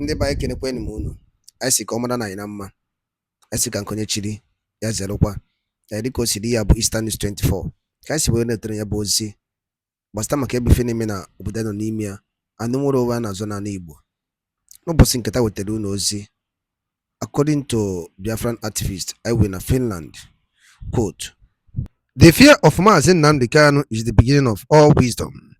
Ndị ba ekenekwa enyi m unu. Anyị si ka ọmada na anyị na mma. Anyị si ka nkonye chiri ya zerokwa. Ya dịka o siri ya bụ Eastern News 24. Ka anyị si wee netere ya bụ ozi gbasara maka ebife n'ime na obodo nọ n'ime ya anụ nwere onwe a na-azọ n'ala Igbo. N'ụbọchị nketa wetara unu ozi. According to Biafran activist I na Finland, quote, "The fear of Mazi Nnamdi Kanu is the beginning of all wisdom."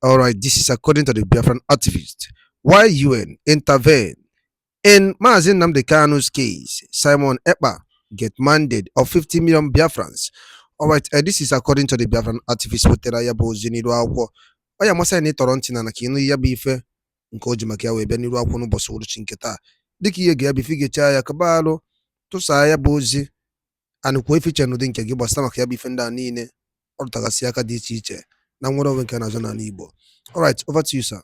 All right, this is according to the Biafran activist. Why UN intervened in Mazi Nnamdi Kanu's case, Simon Ekpa get mandate of 50 million Biafrans. All right, this is according to the Biafran activist. Wetara ya bụ ozi n'iru akwụkwọ. Ọ ya masị na ịtọrọ ntị na ka ịnụ ya bụ ife nke o ji maka ya wee bịa n'iru akwụkwọ n'ụbọchị uruchi nke taa. Dịka ihe ga-abịa ife ga-echa ya kabalụ tụsaa ya bụ ozi anụkwa ifiche n'ụdị nke gị gbasara maka ya bụ ife ndị a niile ọ rụtagasị aka dị iche iche na nwere onwe nke na-azọ n'ala Igbo. All right, over to you, sir.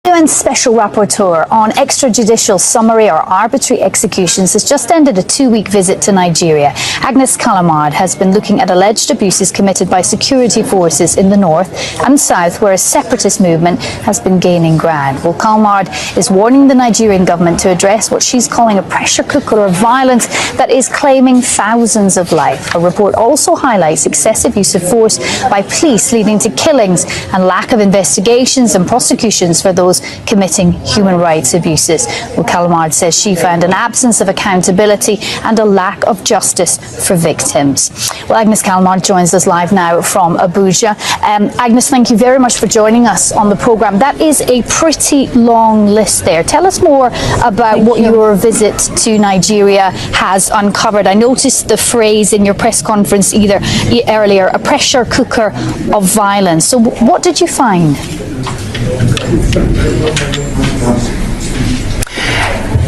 UN Special Rapporteur on extrajudicial summary or arbitrary executions has just ended a 2-week visit to Nigeria. Agnes Callamard has been looking at alleged abuses committed by security forces in the north and south, where a separatist movement has been gaining ground. Well, Callamard is warning the Nigerian government to address what she's calling a pressure cooker of violence that is claiming thousands of lives. Her report also highlights excessive use of force by police, leading to killings and lack of investigations and prosecutions for those committing human rights abuses. Well, Callamard says she found an absence of accountability and a lack of justice for victims. Well, Agnes Callamard joins us live now from Abuja. Agnes, thank you very much for joining us on the programme. That is a pretty long list there. Tell us more about what your visit to Nigeria has uncovered. I noticed the phrase in your press conference earlier, a pressure cooker of violence. So what did you find?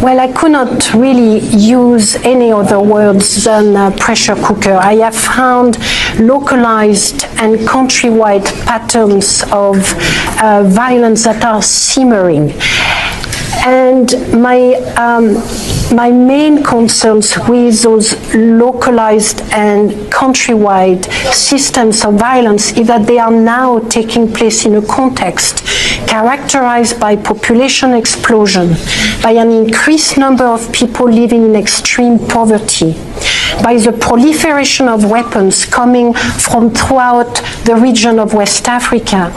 Well, I could not really use any other words than pressure cooker. I have found localized and countrywide patterns of violence that are simmering. And my main concerns with those localized and countrywide systems of violence is that they are now taking place in a context characterized by population explosion, by an increased number of people living in extreme poverty, by the proliferation of weapons coming from throughout the region of West Africa,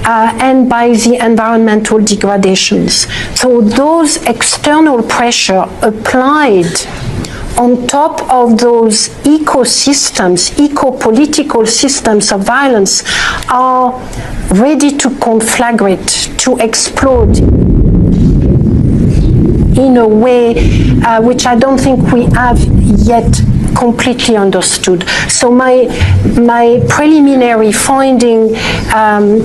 and by the environmental degradations. So those external pressure applied on top of those ecosystems, eco-political systems of violence are ready to conflagrate, to explode in a way which I don't think we have yet completely understood. So my preliminary finding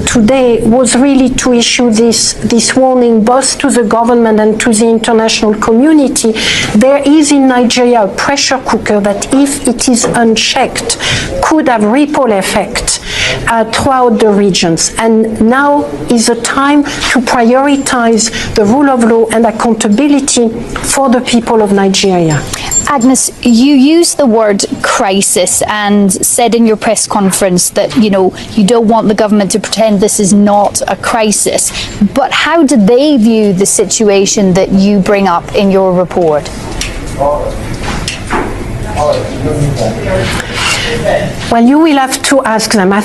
today was really to issue this warning both to the government and to the international community. There is in Nigeria a pressure cooker that, if it is unchecked, could have ripple effect throughout the regions. And now is the time to prioritize the rule of law and accountability for the people of Nigeria. Agnes, you used the word crisis and said in your press conference that, you don't want the government to pretend this is not a crisis. But how did they view the situation that you bring up in your report? Well, you will have to ask them. I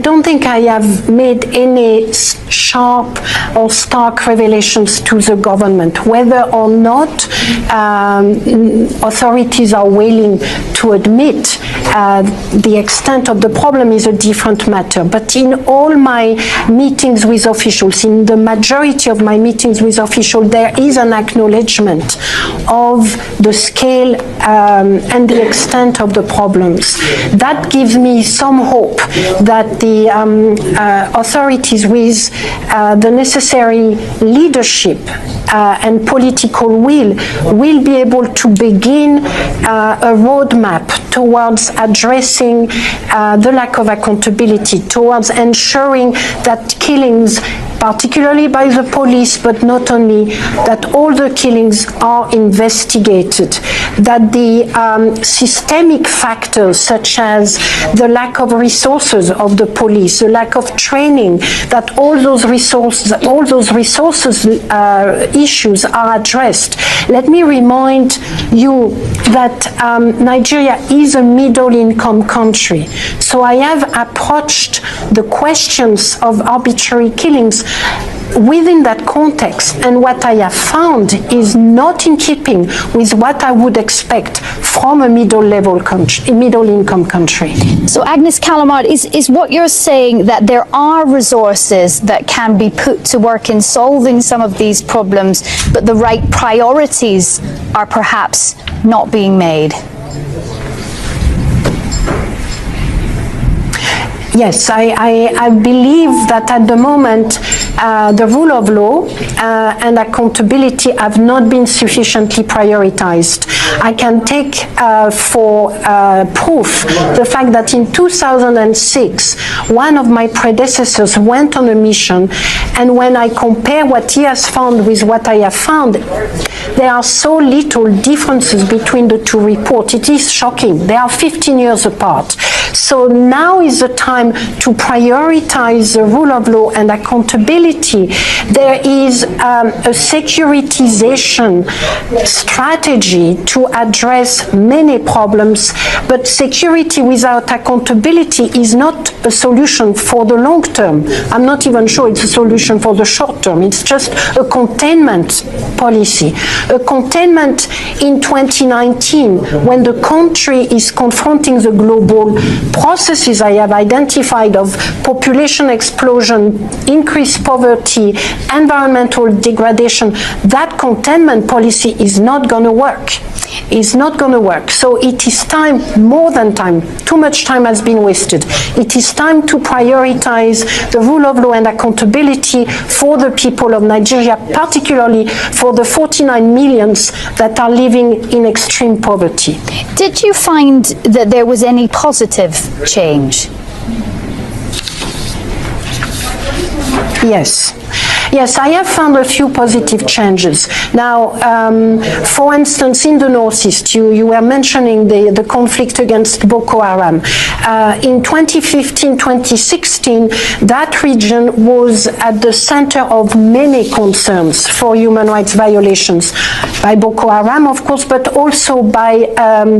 don't think I have made any sharp or stark revelations to the government. Whether or not authorities are willing to admit the extent of the problem is a different matter. But in all my meetings with officials, in the majority of my meetings with officials, there is an acknowledgement of the scale and the extent of the problems. That gives me some hope that the authorities, with the necessary leadership and political will be able to begin a roadmap towards addressing the lack of accountability, towards ensuring that killings, particularly by the police, but not only, that all the killings are investigated, that the systemic factors such as the lack of resources of the police, the lack of training, that all those resources issues are addressed. Let me remind you that Nigeria is a middle-income country. So I have approached the questions of arbitrary killings within that context, and what I have found is not in keeping with what I would expect from a middle-income country. So Agnes Callamard, is what you're saying that there are resources that can be put to work in solving some of these problems, but the right priorities are perhaps not being made? Yes, I believe that at the moment the rule of law and accountability have not been sufficiently prioritized. I can take for proof the fact that in 2006, one of my predecessors went on a mission, and when I compare what he has found with what I have found, there are so little differences between the two reports. It is shocking. They are 15 years apart. So now is the time to prioritize the rule of law and accountability. There is a securitization strategy to address many problems, but security without accountability is not a solution for the long term. I'm not even sure it's a solution for the short term. It's just a containment policy. A containment in 2019, when the country is confronting the global processes I have identified of population explosion, increased poverty, environmental degradation, that containment policy is not going to work. It's not going to work. So it is time, more than time, too much time has been wasted. It is time to prioritize the rule of law and accountability for the people of Nigeria, particularly for the 49 millions that are living in extreme poverty. Did you find that there was any positive change? Yes. Yes, I have found a few positive changes. Now, for instance, in the Northeast, you were mentioning the conflict against Boko Haram. In 2015-2016, that region was at the center of many concerns for human rights violations by Boko Haram, of course, but also by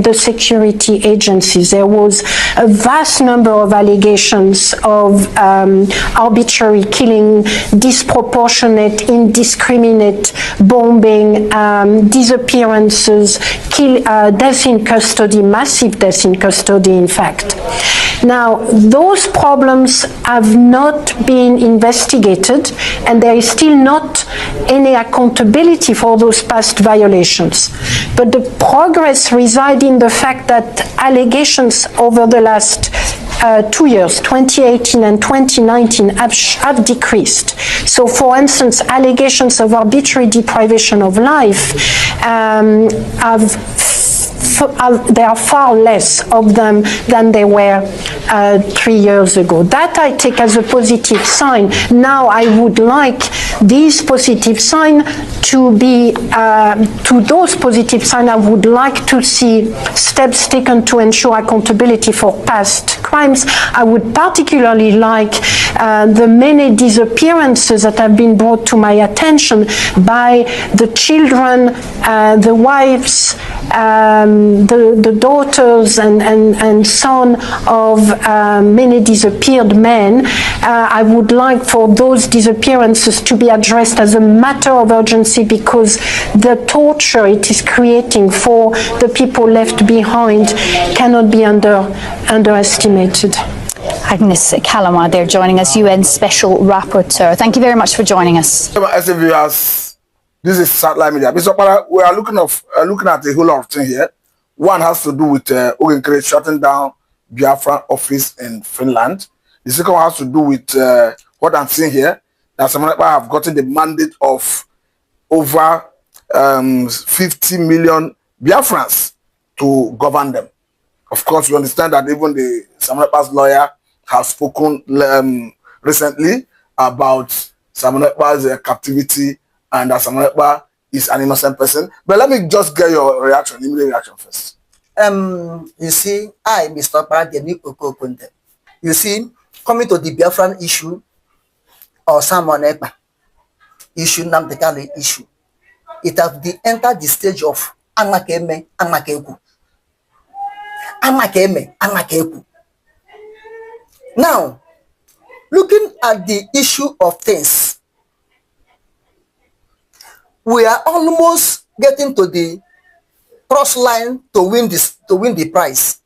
the security agencies. There was a vast number of allegations of arbitrary killing, disproportionate, indiscriminate bombing, disappearances, death in custody, massive death in custody, in fact. Now, those problems have not been investigated, and there is still not any accountability for those past violations. But the progress resides in the fact that allegations over the last 2 years, 2018 and 2019, have decreased. So, for instance, allegations of arbitrary deprivation of life there are far less of them than there were 3 years ago. That I take as a positive sign. Now I would like these positive signs to be, to those positive signs, I would like to see steps taken to ensure accountability for past crimes. I would particularly like the many disappearances that have been brought to my attention by the children, the wives, the daughters and son of many disappeared men. I would like for those disappearances to be addressed as a matter of urgency, because the torture it is creating for the people left behind cannot be underestimated. Agnes Callamard there joining us, UN Special Rapporteur. Thank you very much for joining us. This is Satellite Media. Mr. Okpara, we are looking at a whole lot of things here. One has to do with Ogenkere shutting down Biafra office in Finland. The second one has to do with what I'm seeing here, that some people have gotten the mandate of over 50 million Biafrans to govern them. Of course, you understand that even the Samuel lawyer has spoken recently about Samuel captivity, and that Samuel is an innocent person. But let me just get your reaction, immediate reaction first. You see, I, Mr. Parademi Okokunde, you see, coming to the Biafran issue or Simon Ekpa issue, Nnamdi Kanu issue, it has entered the stage of Amakeme, Amakeku. Amakeme, Amakeku. Now, looking at the issue of things, we are almost getting to the cross line to win the prize.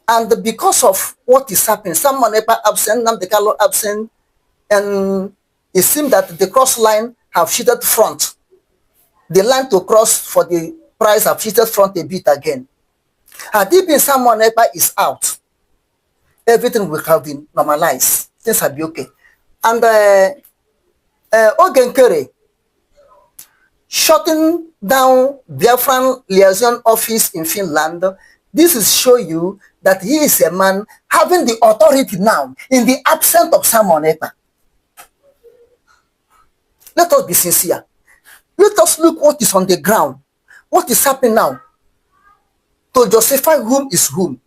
And because of what is happening, Simon Ekpa absent, Nnamdi Kanu absent, and it seems that the cross line have shifted front. The line to cross for the prize have shifted front a bit again. Had it been Simon Ekpa is out, everything will have been normalized. Things will be okay. And Ogenkere shutting down Biafran liaison office in Finland. This is show you that he is a man having the authority now in the absence of Simon Ekpa. Let us be sincere. Let us look what is on the ground. What is happening now to justify whom is whom.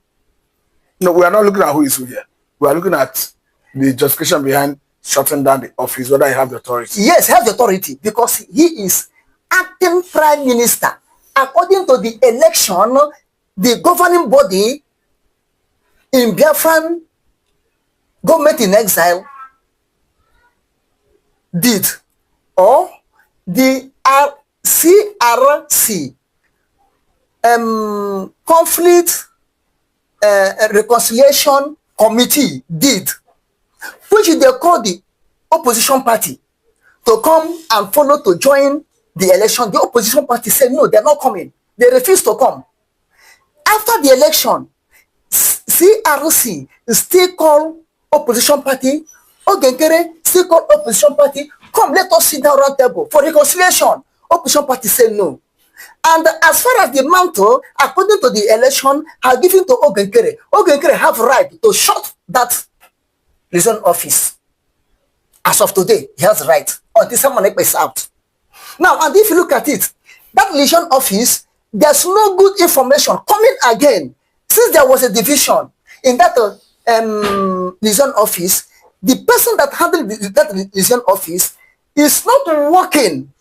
No, we are not looking at who is who here. We are looking at the justification behind shutting down the office, whether he has the authority. Yes, he has the authority because he is acting prime minister. According to the election, the governing body in Biafran government in exile did, or the CRC conflict reconciliation committee did, which they call the opposition party to come and follow to join the election. The opposition party said no, they're not coming. They refused to come. After the election, CRC still call opposition party, Ogenkere still call opposition party, come, let us sit down around table for reconciliation. Opposition party said no. And as far as the mantle, according to the election, have given to Ogenkere, Ogenkere have right to shut that liaison office. As of today, he has right until someone is out. Now, and if you look at it, that liaison office, there's no good information coming again. Since there was a division in that liaison office, the person that handled that liaison office is not working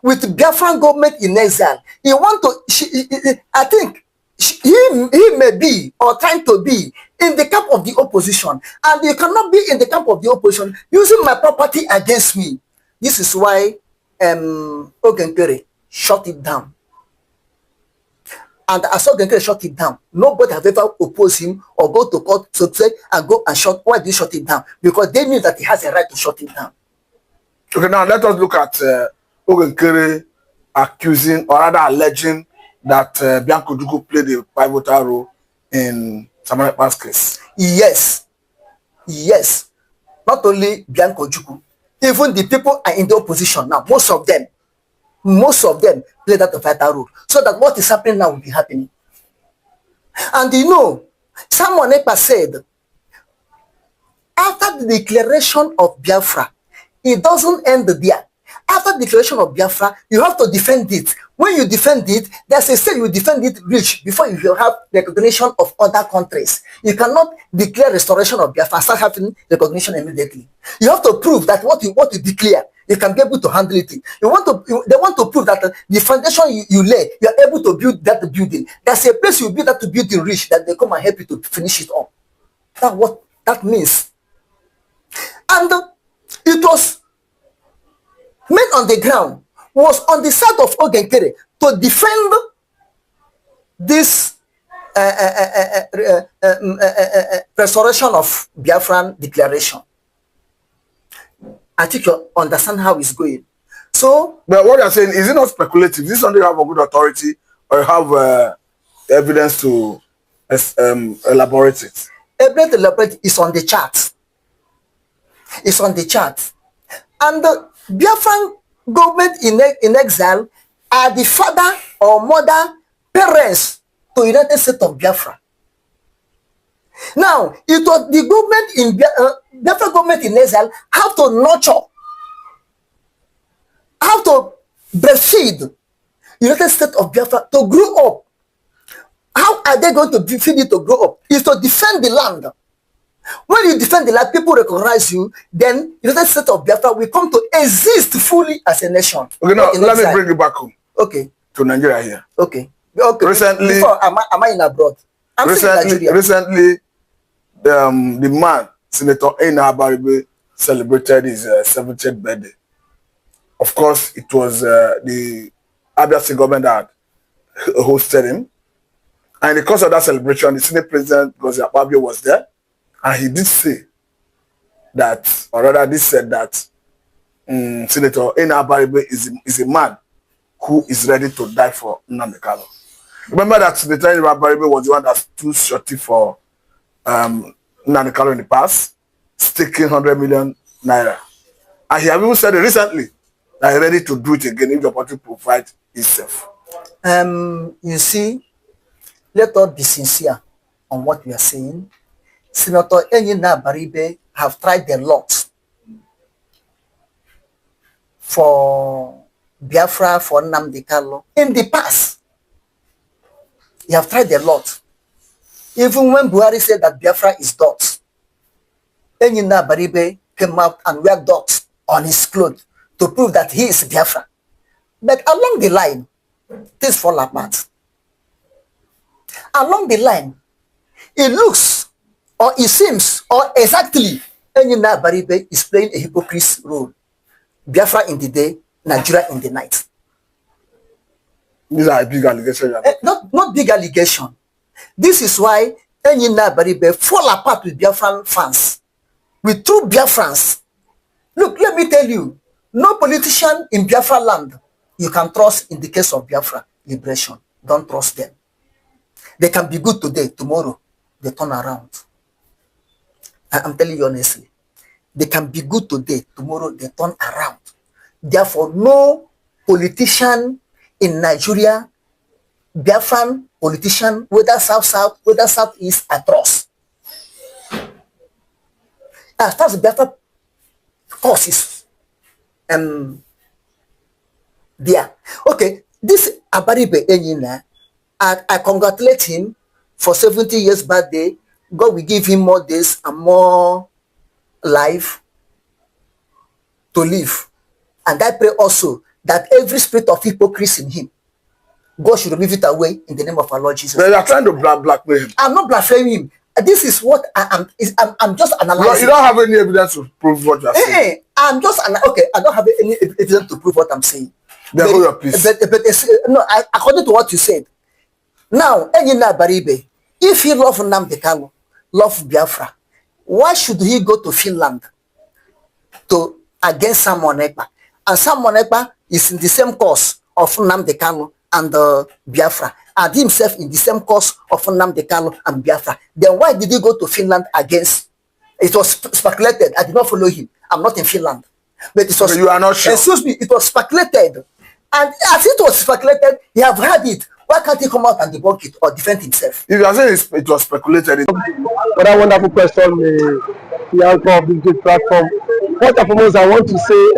with Biafran government in exile. He want to, I think he may be or trying to be in the camp of the opposition, and you cannot be in the camp of the opposition using my property against me. This is why Ogenkere shut it down. And as Ogenkere shut it down, nobody have ever opposed him or go to court to say and go and shut. Why did he shut it down? Because they knew that he has a right to shut it down. Okay, now let us look at Ogenkere accusing or rather alleging that Bianco Dugu played a pivotal role in Simon Ekpa's case. Yes. Yes. Not only Bianco Dugu, even the people are in the opposition now. Most of them play that vital role. So that what is happening now will be happening. And you know, Simon Ekpa said, after the declaration of Biafra, it doesn't end there. After the declaration of Biafra, you have to defend it. When you defend it, there's a say you defend it rich before you have recognition of other countries. You cannot declare restoration of Biafra and start having recognition immediately. You have to prove that what you declare, you can be able to handle it. They want to prove that the foundation you lay, you are able to build that building. There's a place you build that building rich that they come and help you to finish it up. That's what that means. And it was men on the ground was on the side of Ogenkere to defend this restoration of Biafran declaration. I think you understand how it's going. So, but what you're saying, is it not speculative? Is this something you have a good authority or you have evidence to elaborate it? Evidence to elaborate is on the chart. It's on the chart. And the Biafran government in exile are the father or mother, parents to United States of Biafra. Now, it was the government in Biafra government in exile have to nurture, have to breastfeed United States of Biafra to grow up. are they going to feed it to grow up? Is to defend the land. When you defend the land, people recognize you, then the United States of Biafra will come to exist fully as a nation. Okay, now let me bring you back home. Okay. To Nigeria here. Okay. Okay. Recently, before, am I in abroad? I'm recently, the man, Senator Nnamdi, celebrated his 70th birthday. Of course, it was the Abia State government that hosted him. And in the course of that celebration, the Senate President, Gozi Akpabio, was there. And he did say that, or rather, this said that Senator Nnamdi is a man who is ready to die for Nnamdi Kanu. Remember that Senator Nnamdi was the one that stood shorty for Nnamdi Kanu in the past, staking 100 million naira. And he has even said it recently that he's ready to do it again if the opportunity provides itself. You see, let us be sincere on what we are saying. Senator Nnamdi have tried a lot for Biafra, for Nnamdi Kanu. In the past, he have tried a lot. Even when Buhari said that Biafra is dots, Nnamdi came out and wear dots on his clothes to prove that he is Biafra. But along the line, things fall apart. Along the line, it looks or it seems or exactly Nnamdi is playing a hypocrisy role. Biafra in the day, Nigeria in the night. These are big allegations. Not big allegation. This is why Nnamdi fall apart with Biafran fans. With true Biafrans. Look, let me tell you, no politician in Biafra land you can trust in the case of Biafra liberation. Don't trust them. They can be good today, tomorrow they turn around. I'm telling you honestly. They can be good today, tomorrow they turn around. Therefore, no politician in Nigeria, Biafran politician, whether South-South, whether South-East, I trust. As far as Biafra causes, there. Okay, this Abaribe Enyina, I congratulate him for 70 years birthday. God will give him more days and more life to live. And I pray also that every spirit of hypocrisy in him, God should remove it away in the name of our Lord Jesus. But you are trying to blackmail him. I'm not blaspheming him. This is what I'm just analyzing. You don't have any evidence to prove what you are saying. I'm just okay. I don't have any evidence to prove what I'm saying. Then hold your peace. But according to what you said, now Nnamdi, if he love Nnamdi Kanu, love Biafra, why should he go to Finland to against Sam Monekpa? And Sam Monekpa is in the same cause of Nnamdi Kanu and Biafra, and himself in the same cause of Nnamdi Kanu and Biafra. Then why did he go to Finland against? It was speculated. I did not follow him. I'm not in Finland. But it was. But you are not sure. Excuse me. It was speculated, and as it was speculated, he have heard it. Why can't he come out and debunk it or defend himself? If you are saying it was speculated. What a wonderful question, the answer of this good platform. First and foremost, I want to say,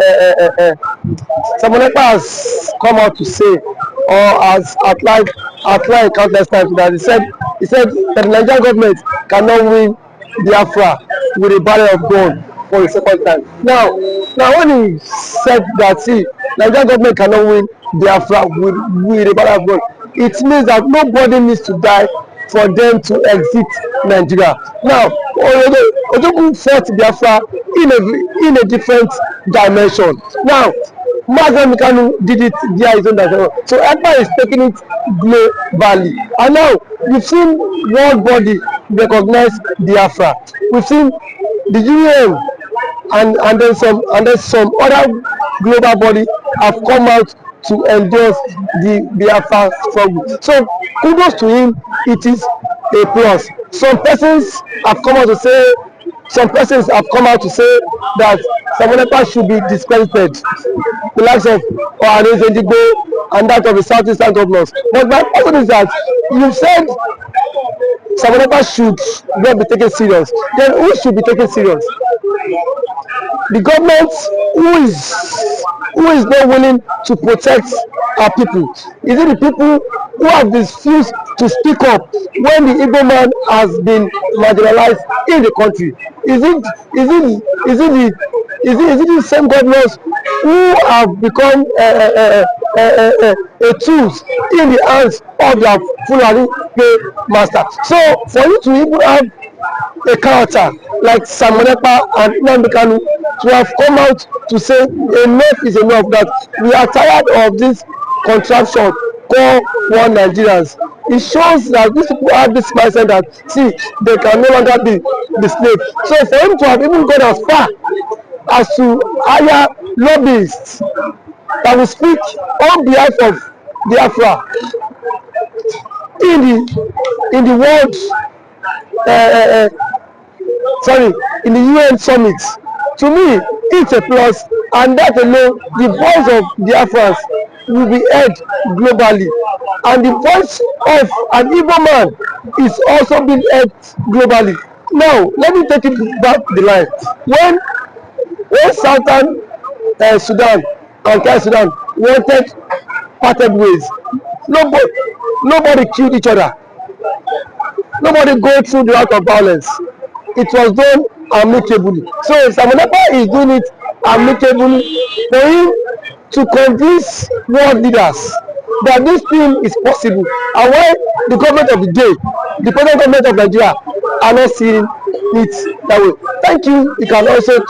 someone has come out to say, or has outlined countless times that he said that the Nigerian government cannot win Biafra with a barrel of gun for the second time. Now when he said that, see, Nigerian government cannot win Biafra with a barrel of gun, it means that nobody needs to die for them to exit Nigeria. Now, Ojoku fought Biafra in a different dimension. Now, Nnamdi Kanu did it via his own dimension. So everybody is taking it globally. And now, we've seen world body recognize Biafra. We've seen the UN and then some other global body have come out to endorse the Biafra struggle. So kudos to him, it is a plus. Some persons have come out to say that Samonekpa should be discredited, the likes of Ohanes Edigbo and that of the Southeastern governors. But my question is that you said Samonekpa should not be taken serious. Then who should be taken serious? The government who who is not willing to protect our people? Is it the people who have refused to speak up when the Igbo man has been marginalized in the country? Is it the same governors who have become a tools in the hands of their Fulani master? So for you to even have a character like Samonepa and Nnamdi Kanu to have come out to say enough is enough, that we are tired of this contraption called one Nigerians. It shows that these people have this mindset that see they can no longer be the slave. So for him to have even gone as far as to hire lobbyists that will speak on behalf of Biafra in the world in the UN summit, to me it's a plus, and that alone the voice of Biafrans will be heard globally, and the voice of an Igbo man is also being heard globally. Now let me take it back the line. When Southern Sudan and South Sudan wanted parted ways, nobody killed each other. Nobody go through the route of violence. It was done amicably. So if Samonepa is doing it amicably, for him to convince world leaders that this thing is possible, and why the government of the day, the present government of Nigeria, are not seeing it that way. Thank you. You can also to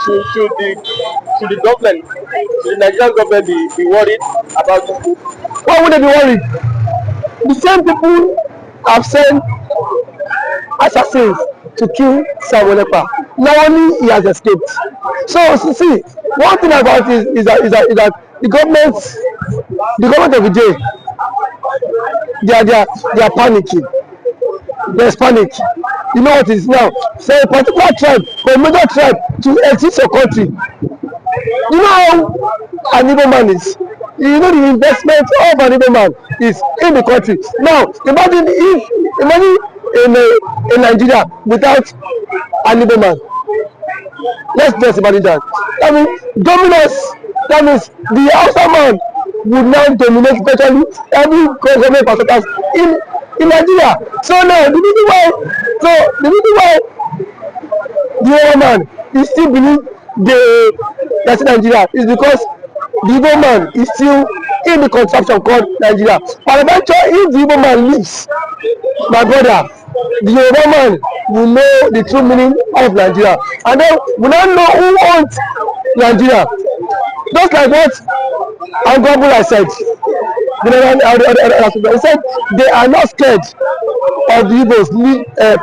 the government, to the Nigerian government, be worried about this. Why would they be worried? The same people have sent assassins to kill Samonepa. Now only he has escaped. So see, one thing about it is that the government of the day, they are panicking. There's panic. You know what it is now? For a particular tribe, for a major tribe to exit your country, you know how an Igbo man is. You know the investment of an Igbo man is in the country. Now imagine in Nigeria without an Igbo man. Let's just imagine that. I mean, that means the Hausa man would now dominate virtually every government parastatals in Nigeria. So now the reason why the Igbo man is still believe that's Nigeria is because the Igbo man is still in the contraption called Nigeria. But eventually, if the Igbo man leaves, my brother, the Yoruba man will know the true meaning of Nigeria, and then we now know who owns Nigeria. Just like what Angobula said, he said they are not scared of the Igbos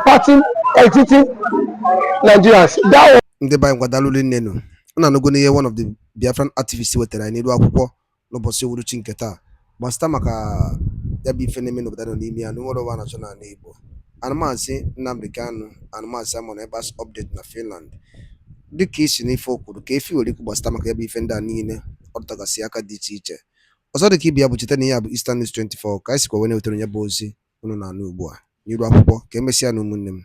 parting, exiting Nigerians. That was ndị banyị nkwadalụli nnenu na anụgo n'ihe one of the Biafran activists wetara anyị n'elu akwụkwọ n'ụbọchị uhuruchi nke taa gbasịta maka ya bụ ife na-eme n'obodo nọ n'ime ya n'ụlọ ụwa na-achọ n'ala Igbo. Anụmaazị Nnamdi Kanu, anụmaazị Simon Ekpa's update na Finland, dịka isi n'ife o kwuru ka efi were ikwu gbasịta maka ya bụ ife ndị a niile ọ dọtagasị aka dị iche iche. Ọzọ dịka ibe ya bụ cheta na ya bụ Eastern News 24 ka anyị sikwa wee na-wetara ya bụ ozi unu na-anụ ugbu a n'iru akwụkwọ ka emesịa na ụmụnne m.